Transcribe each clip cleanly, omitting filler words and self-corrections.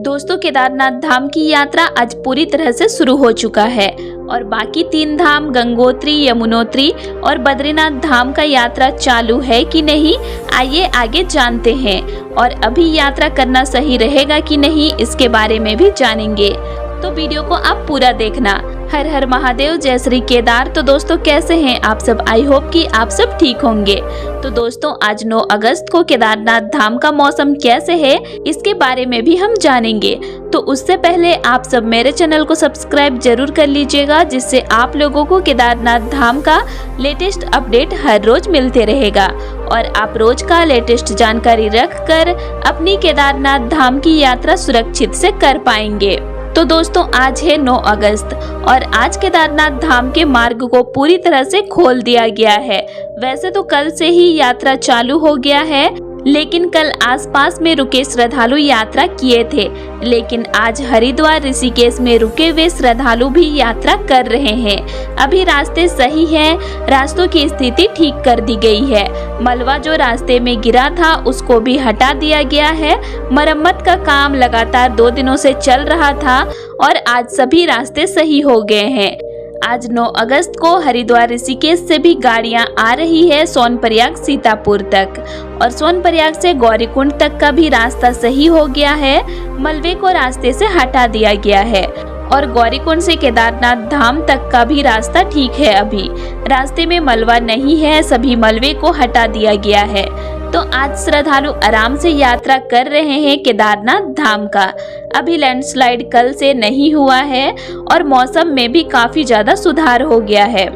दोस्तों, केदारनाथ धाम की यात्रा आज पूरी तरह से शुरू हो चुका है और बाकी 3 धाम गंगोत्री, यमुनोत्री और बद्रीनाथ धाम का यात्रा चालू है कि नहीं, आइए आगे जानते हैं। और अभी यात्रा करना सही रहेगा कि नहीं, इसके बारे में भी जानेंगे, तो वीडियो को आप पूरा देखना। हर हर महादेव, जय श्री केदार। तो दोस्तों, कैसे हैं आप सब? आई होप कि आप सब ठीक होंगे। तो दोस्तों, आज 9 अगस्त को केदारनाथ धाम का मौसम कैसे है, इसके बारे में भी हम जानेंगे। तो उससे पहले आप सब मेरे चैनल को सब्सक्राइब जरूर कर लीजिएगा, जिससे आप लोगों को केदारनाथ धाम का लेटेस्ट अपडेट हर रोज मिलते रहेगा और आप रोज का लेटेस्ट जानकारी रखकर अपनी केदारनाथ धाम की यात्रा सुरक्षित से कर पाएंगे। तो दोस्तों, आज है 9 अगस्त और आज केदारनाथ धाम के मार्ग को पूरी तरह से खोल दिया गया है। वैसे तो कल से ही यात्रा चालू हो गया है, लेकिन कल आसपास में रुके श्रद्धालु यात्रा किए थे, लेकिन आज हरिद्वार, ऋषिकेश में रुके हुए श्रद्धालु भी यात्रा कर रहे हैं। अभी रास्ते सही हैं, रास्तों की स्थिति ठीक कर दी गई है। मलबा जो रास्ते में गिरा था उसको भी हटा दिया गया है। मरम्मत का काम लगातार 2 दिनों से चल रहा था और आज सभी रास्ते सही हो गए हैं। आज 9 अगस्त को हरिद्वार, ऋषिकेश से भी गाड़ियां आ रही है सोनप्रयाग, सीतापुर तक, और सोनप्रयाग से गौरीकुंड तक का भी रास्ता सही हो गया है। मलबे को रास्ते से हटा दिया गया है और गौरीकुंड से केदारनाथ धाम तक का भी रास्ता ठीक है। अभी रास्ते में मलबा नहीं है, सभी मलबे को हटा दिया गया है। तो आज श्रद्धालु आराम से यात्रा कर रहे हैं केदारनाथ धाम का। अभी लैंडस्लाइड कल से नहीं हुआ है और मौसम में भी काफी ज्यादा सुधार हो गया है।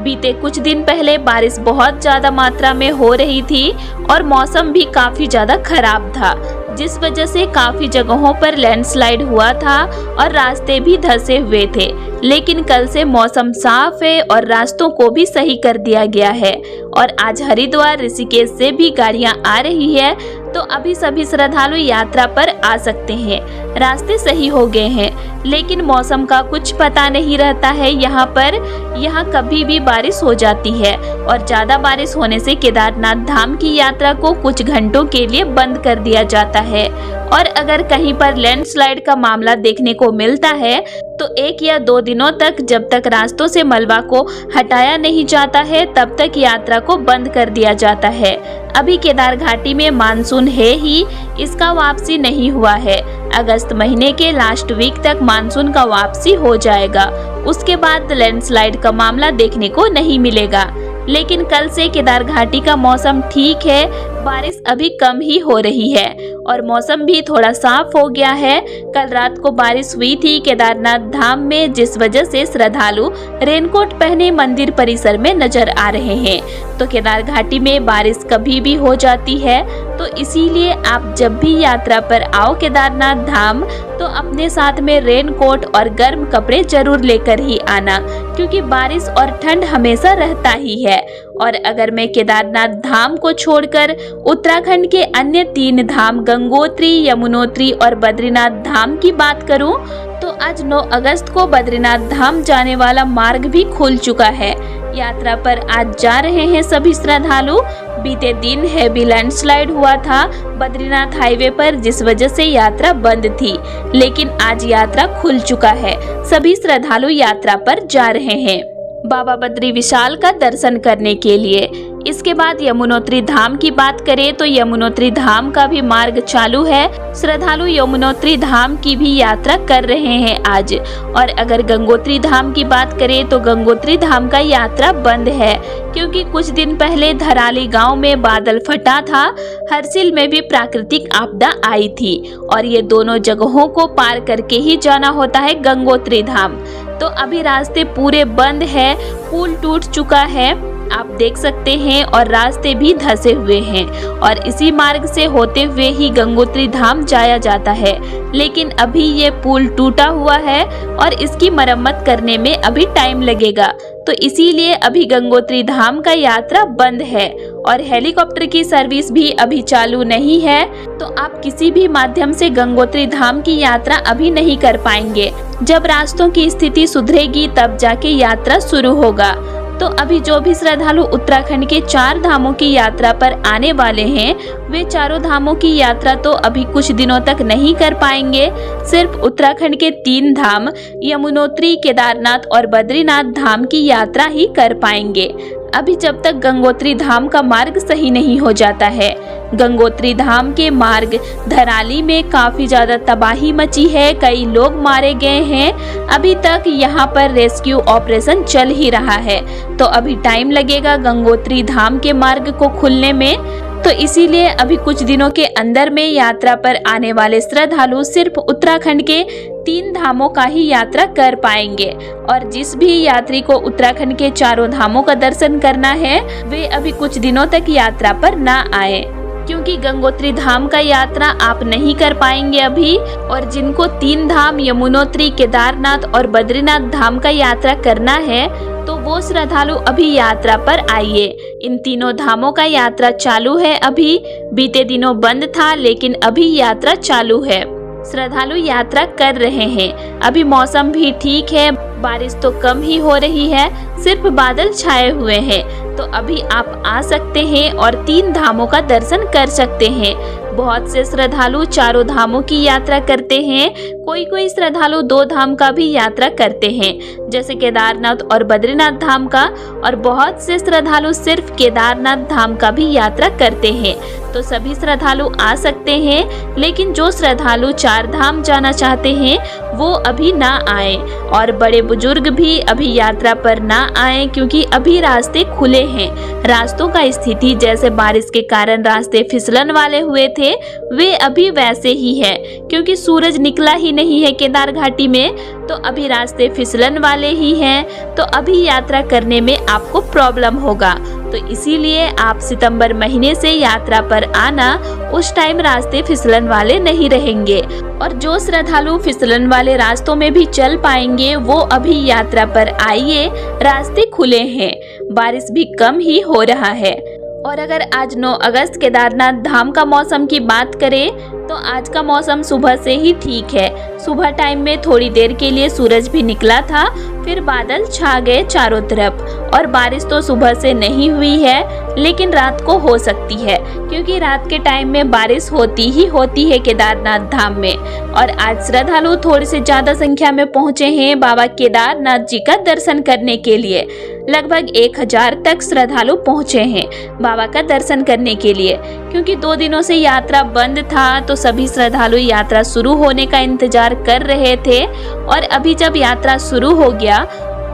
बीते कुछ दिन पहले बारिश बहुत ज्यादा मात्रा में हो रही थी और मौसम भी काफी ज्यादा खराब था, जिस वजह से काफी जगहों पर लैंडस्लाइड हुआ था और रास्ते भी धंसे हुए थे। लेकिन कल से मौसम साफ है और रास्तों को भी सही कर दिया गया है और आज हरिद्वार, ऋषिकेश से भी गाड़ियां आ रही है। तो अभी सभी श्रद्धालु यात्रा पर आ सकते हैं। रास्ते सही हो गए हैं, लेकिन मौसम का कुछ पता नहीं रहता है। यहाँ कभी भी बारिश हो जाती है और ज्यादा बारिश होने से केदारनाथ धाम की यात्रा को कुछ घंटों के लिए बंद कर दिया जाता है। और अगर कहीं पर लैंडस्लाइड का मामला देखने को मिलता है तो 1 या 2 दिनों तक, जब तक रास्तों से मलबा को हटाया नहीं जाता है, तब तक यात्रा को बंद कर दिया जाता है। अभी केदार घाटी में मानसून है ही, इसका वापसी नहीं हुआ है। अगस्त महीने के लास्ट वीक तक मानसून का वापसी हो जाएगा। उसके बाद लैंडस्लाइड का मामला देखने को नहीं मिलेगा। लेकिन कल से केदार घाटी का मौसम ठीक है, बारिश अभी कम ही हो रही है और मौसम भी थोड़ा साफ हो गया है। कल रात को बारिश हुई थी केदारनाथ धाम में, जिस वजह से श्रद्धालु रेनकोट पहने मंदिर परिसर में नजर आ रहे हैं। तो केदार घाटी में बारिश कभी भी हो जाती है, तो इसीलिए आप जब भी यात्रा पर आओ केदारनाथ धाम, तो अपने साथ में रेनकोट और गर्म कपड़े जरूर लेकर ही आना, क्योंकि बारिश और ठंड हमेशा रहता ही है। और अगर मैं केदारनाथ धाम को छोड़कर उत्तराखंड के अन्य 3 धाम गंगोत्री, यमुनोत्री और बद्रीनाथ धाम की बात करूं, तो आज 9 अगस्त को बद्रीनाथ धाम जाने वाला मार्ग भी खुल चुका है। यात्रा पर आज जा रहे हैं सभी श्रद्धालु। बीते दिन हैवी लैंडस्लाइड हुआ था बद्रीनाथ हाईवे पर, जिस वजह से यात्रा बंद थी, लेकिन आज यात्रा खुल चुका है। सभी श्रद्धालु यात्रा पर जा रहे हैं बाबा बद्री विशाल का दर्शन करने के लिए। इसके बाद यमुनोत्री धाम की बात करें तो यमुनोत्री धाम का भी मार्ग चालू है। श्रद्धालु यमुनोत्री धाम की भी यात्रा कर रहे हैं आज। और अगर गंगोत्री धाम की बात करें तो गंगोत्री धाम का यात्रा बंद है, क्योंकि कुछ दिन पहले धराली गांव में बादल फटा था। हरसिल में भी प्राकृतिक आपदा आई थी और ये दोनों जगहों को पार करके ही जाना होता है गंगोत्री धाम। तो अभी रास्ते पूरे बंद है, पुल टूट चुका है, आप देख सकते हैं, और रास्ते भी धंसे हुए हैं और इसी मार्ग से होते हुए ही गंगोत्री धाम जाया जाता है। लेकिन अभी ये पुल टूटा हुआ है और इसकी मरम्मत करने में अभी टाइम लगेगा, तो इसीलिए अभी गंगोत्री धाम का यात्रा बंद है। और हेलीकॉप्टर की सर्विस भी अभी चालू नहीं है, तो आप किसी भी माध्यम से गंगोत्री धाम की यात्रा अभी नहीं कर पाएंगे। जब रास्तों की स्थिति सुधरेगी तब जाके यात्रा शुरू होगा। तो अभी जो भी श्रद्धालु उत्तराखंड के 4 धामों की यात्रा पर आने वाले हैं वे चारों धामों की यात्रा तो अभी कुछ दिनों तक नहीं कर पाएंगे। सिर्फ उत्तराखंड के 3 धाम यमुनोत्री, केदारनाथ और बद्रीनाथ धाम की यात्रा ही कर पाएंगे अभी जब तक गंगोत्री धाम का मार्ग सही नहीं हो जाता है। गंगोत्री धाम के मार्ग धराली में काफी ज्यादा तबाही मची है, कई लोग मारे गए हैं। अभी तक यहाँ पर रेस्क्यू ऑपरेशन चल ही रहा है, तो अभी टाइम लगेगा गंगोत्री धाम के मार्ग को खुलने में। तो इसीलिए अभी कुछ दिनों के अंदर में यात्रा पर आने वाले श्रद्धालु सिर्फ उत्तराखंड के 3 धामों का ही यात्रा कर पाएंगे। और जिस भी यात्री को उत्तराखंड के चारों धामों का दर्शन करना है वे अभी कुछ दिनों तक यात्रा पर ना आए, क्योंकि गंगोत्री धाम का यात्रा आप नहीं कर पाएंगे अभी। और जिनको 3 धाम यमुनोत्री, केदारनाथ और बद्रीनाथ धाम का यात्रा करना है तो वो श्रद्धालु अभी यात्रा पर आइए। इन तीनों धामों का यात्रा चालू है अभी, बीते दिनों बंद था लेकिन अभी यात्रा चालू है। श्रद्धालु यात्रा कर रहे हैं। अभी मौसम भी ठीक है, बारिश तो कम ही हो रही है, सिर्फ बादल छाए हुए हैं। तो अभी आप आ सकते हैं और 3 धामों का दर्शन कर सकते हैं। बहुत से श्रद्धालु चारों धामों की यात्रा करते हैं, कोई श्रद्धालु 2 धाम का भी यात्रा करते हैं, जैसे केदारनाथ और बद्रीनाथ धाम का, और बहुत से श्रद्धालु सिर्फ केदारनाथ धाम का भी यात्रा करते हैं। तो सभी श्रद्धालु आ सकते हैं, लेकिन जो श्रद्धालु 4 धाम जाना चाहते हैं वो अभी ना आए, और बड़े बुजुर्ग भी अभी यात्रा पर ना आए, क्योंकि अभी रास्ते खुले हैं। रास्तों का स्थिति जैसे बारिश के कारण रास्ते फिसलन वाले हुए थे वे अभी वैसे ही है, क्योंकि सूरज निकला ही नहीं है केदार घाटी में, तो अभी रास्ते फिसलन वाले ही हैं। तो अभी यात्रा करने में आपको प्रॉब्लम होगा, तो इसीलिए आप सितंबर महीने से यात्रा पर आना, उस टाइम रास्ते फिसलन वाले नहीं रहेंगे। और जो श्रद्धालु फिसलन वाले रास्तों में भी चल पाएंगे वो अभी यात्रा पर आइए, रास्ते खुले हैं, बारिश भी कम ही हो रहा है। और अगर आज 9 अगस्त केदारनाथ धाम का मौसम की बात करें तो आज का मौसम सुबह से ही ठीक है। सुबह टाइम में थोड़ी देर के लिए सूरज भी निकला था, फिर बादल छा गए चारों तरफ, और बारिश तो सुबह से नहीं हुई है, लेकिन रात को हो सकती है, क्योंकि रात के टाइम में बारिश होती ही होती है केदारनाथ धाम में। और आज श्रद्धालु थोड़ी से ज्यादा संख्या में पहुंचे हैं बाबा केदारनाथ जी का दर्शन करने के लिए। लगभग 1000 तक श्रद्धालु पहुंचे हैं बाबा का दर्शन करने के लिए, क्योंकि 2 दिनों से यात्रा बंद था, तो सभी श्रद्धालु यात्रा शुरू होने का इंतजार कर रहे थे। और अभी जब यात्रा शुरू हो गया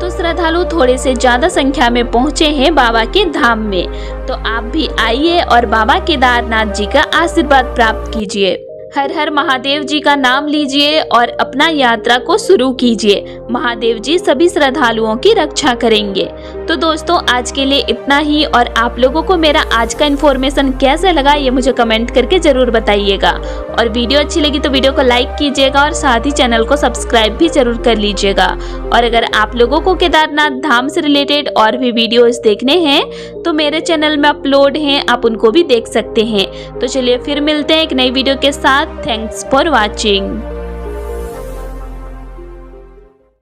तो श्रद्धालु थोड़े से ज्यादा संख्या में पहुंचे हैं बाबा के धाम में। तो आप भी आइए और बाबा केदारनाथ जी का आशीर्वाद प्राप्त कीजिए। हर हर महादेव जी का नाम लीजिए और अपना यात्रा को शुरू कीजिए। महादेव जी सभी श्रद्धालुओं की रक्षा करेंगे। तो दोस्तों आज के लिए इतना ही, और आप लोगों को मेरा आज का इन्फॉर्मेशन कैसा लगा ये मुझे कमेंट करके जरूर बताइएगा। और वीडियो अच्छी लगी तो वीडियो को लाइक कीजिएगा और साथ ही चैनल को सब्सक्राइब भी जरूर कर लीजिएगा। और अगर आप लोगों को केदारनाथ धाम से रिलेटेड और भी वीडियोस देखने हैं तो मेरे चैनल में अपलोड हैं, आप उनको भी देख सकते हैं। तो चलिए फिर मिलते हैं एक नई वीडियो के साथ। Thanks for watching.